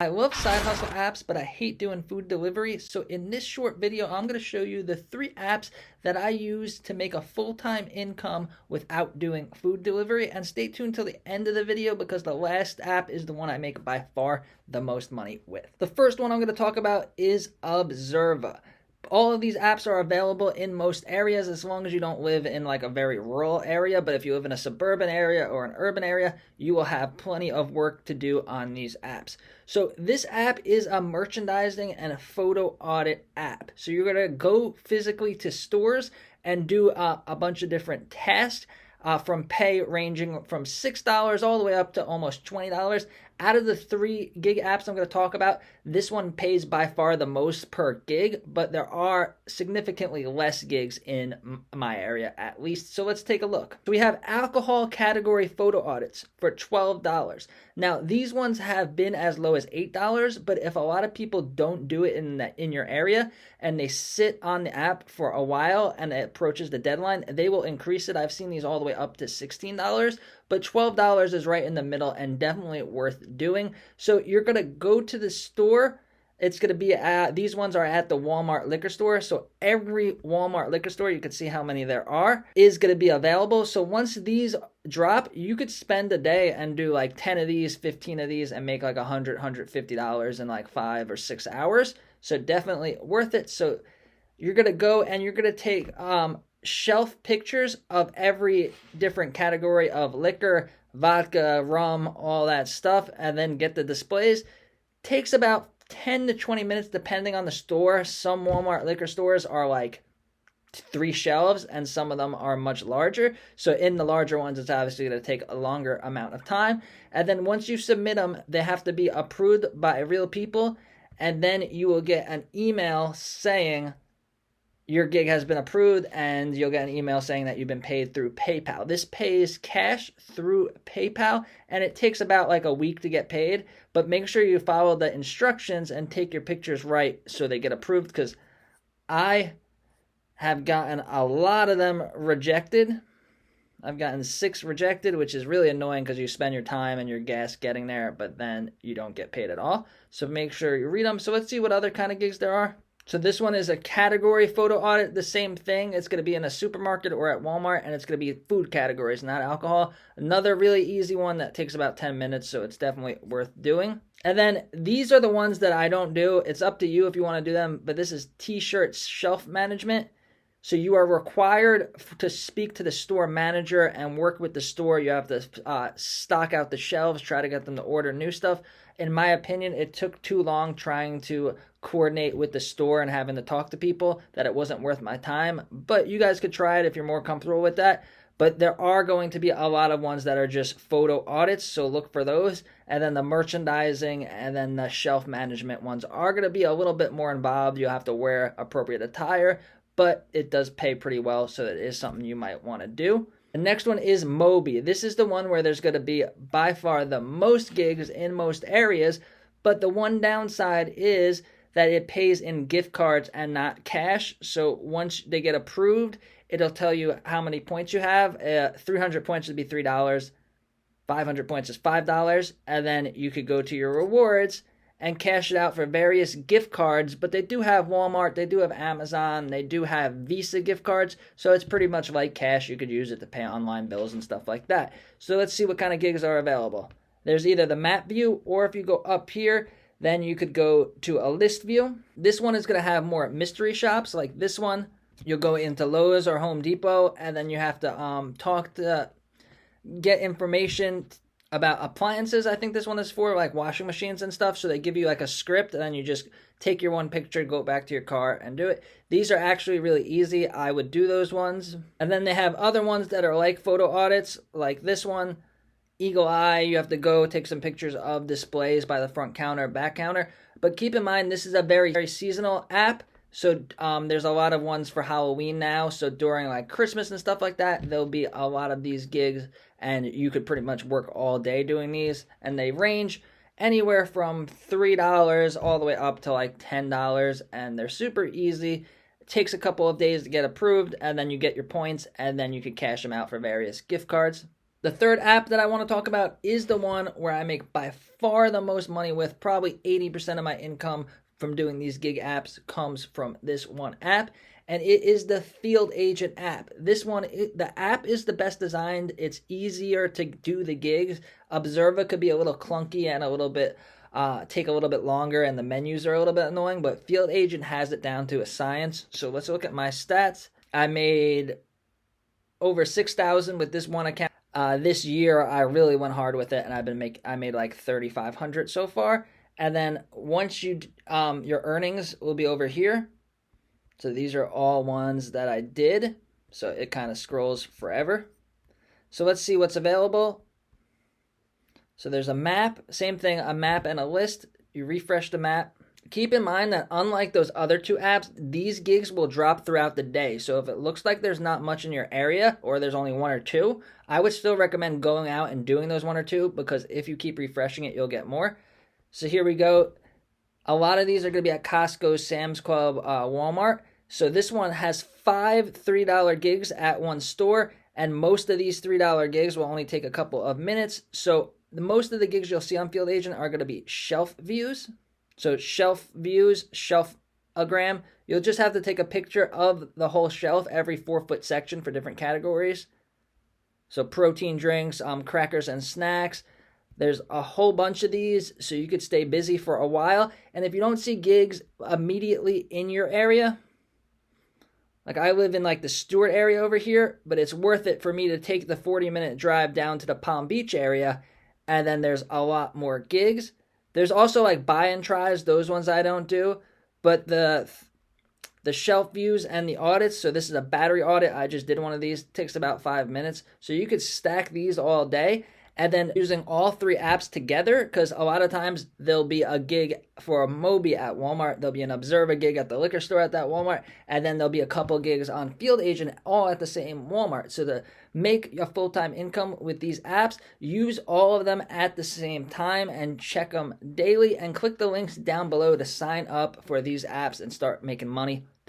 I love side hustle apps, but I hate doing food delivery. So in this short video, I'm going to show you the 3 apps that I use to make a full-time income without doing food delivery. And stay tuned till the end of the video because the last app is the one I make by far the most money with. The first one I'm going to talk about is Observa. All of these apps are available in most areas as long as you don't live in like a very rural area. But if you live in a suburban area or an urban area, you will have plenty of work to do on these apps. So this app is a merchandising and a photo audit app. So you're going to go physically to stores and do a bunch of different tasks. From pay ranging from $6 all the way up to almost $20. Out of the 3 gig apps I'm going to talk about, this one pays by far the most per gig, but there are significantly less gigs in my area at least. So let's take a look. So we have alcohol category photo audits for $12. Now these ones have been as low as $8, but if a lot of people don't do it in your area and they sit on the app for a while and it approaches the deadline, they will increase it. I've seen these all the way up to $16, but $12 is right in the middle and definitely worth doing. So you're going to go to the store. It's going to be these ones are at the Walmart liquor store. So every Walmart liquor store, you can see how many there are, is going to be available. So once these drop, you could spend a day and do like 10 of these, 15 of these, and make like $150 in like 5 or 6 hours. So definitely worth it. So you're going to go and you're going to take shelf pictures of every different category of liquor, vodka, rum, all that stuff, and then get the displays. Takes about 10 to 20 minutes depending on the store. Some Walmart liquor stores are like 3 shelves and some of them are much larger. So in the larger ones, it's obviously going to take a longer amount of time. And then once you submit them, they have to be approved by real people. And then you will get an email saying your gig has been approved, and you'll get an email saying that you've been paid through PayPal. This pays cash through PayPal, and it takes about like a week to get paid, but make sure you follow the instructions and take your pictures right so they get approved, because I have gotten a lot of them rejected. I've gotten 6 rejected, which is really annoying because you spend your time and your gas getting there, but then you don't get paid at all. So make sure you read them. So let's see what other kind of gigs there are. So this one is a category photo audit, the same thing. It's going to be in a supermarket or at Walmart, and it's going to be food categories, not alcohol. Another really easy one that takes about 10 minutes, so it's definitely worth doing. And then these are the ones that I don't do. It's up to you if you want to do them, but this is t-shirt shelf management. So you are required to speak to the store manager and work with the store. You have to stock out the shelves, try to get them to order new stuff. In my opinion, it took too long trying to coordinate with the store and having to talk to people that it wasn't worth my time. But you guys could try it if you're more comfortable with that. But there are going to be a lot of ones that are just photo audits, so look for those. And then the merchandising and then the shelf management ones are going to be a little bit more involved. You'll have to wear appropriate attire, but it does pay pretty well, so it is something you might want to do. The next one is Mobee. This is the one where there's going to be by far the most gigs in most areas, but the one downside is that it pays in gift cards and not cash. So once they get approved, it'll tell you how many points you have. 300 points would be $3, 500 points is $5, and then you could go to your rewards and cash it out for various gift cards. But they do have Walmart, they do have Amazon, they do have Visa gift cards, so it's pretty much like cash. You could use it to pay online bills and stuff like that. So let's see what kind of gigs are available. There's either the map view, or if you go up here, then you could go to a list view. This one is going to have more mystery shops like this one. You'll go into Lowe's or Home Depot, and then you have to get information about appliances. I think this one is for like washing machines and stuff. So they give you like a script, and then you just take your one picture, go back to your car and do it. These are actually really easy. I would do those ones. And then they have other ones that are like photo audits, like this one, Eagle Eye. You have to go take some pictures of displays by the front counter, back counter. But keep in mind, this is a very, very seasonal app. So there's a lot of ones for Halloween now. So during like Christmas and stuff like that, there'll be a lot of these gigs, and you could pretty much work all day doing these. And they range anywhere from $3 all the way up to like $10, and they're super easy. It takes a couple of days to get approved, and then you get your points, and then you can cash them out for various gift cards. The third app that I want to talk about is the one where I make by far the most money with. Probably 80% of my income from doing these gig apps comes from this one app, and it is the Field Agent app. This one, the app is the best designed. It's easier to do the gigs. Observa could be a little clunky and a little bit take a little bit longer, and the menus are a little bit annoying, but Field Agent has it down to a science. So let's look at my stats. I made over 6,000 with this one account. This year I really went hard with it, and I made like 3,500 so far. And then once you your earnings will be over here. So these are all ones that I did. So it kind of scrolls forever. So let's see what's available. So there's a map, same thing, a map and a list. You refresh the map. Keep in mind that unlike those other two apps, these gigs will drop throughout the day. So if it looks like there's not much in your area, or there's only one or two, I would still recommend going out and doing those one or two, because if you keep refreshing it, you'll get more. So here we go. A lot of these are going to be at Costco, Sam's Club, Walmart. So this one has 5 $3 gigs at one store, and most of these $3 gigs will only take a couple of minutes. So most of the gigs you'll see on Field Agent are going to be shelf views. So shelf views, shelf-ogram. You'll just have to take a picture of the whole shelf, every 4-foot section for different categories. So protein drinks, crackers and snacks. There's a whole bunch of these, so you could stay busy for a while. And if you don't see gigs immediately in your area, like I live in like the Stewart area over here, but it's worth it for me to take the 40-minute drive down to the Palm Beach area, and then there's a lot more gigs. There's also like buy and tries, those ones I don't do, but the shelf views and the audits, so this is a battery audit. I just did one of these, it takes about 5 minutes. So you could stack these all day, and then using all 3 apps together, because a lot of times there'll be a gig for a Mobee at Walmart, there'll be an Observa gig at the liquor store at that Walmart, and then there'll be a couple gigs on Field Agent all at the same Walmart. So to make your full-time income with these apps, use all of them at the same time and check them daily, and click the links down below to sign up for these apps and start making money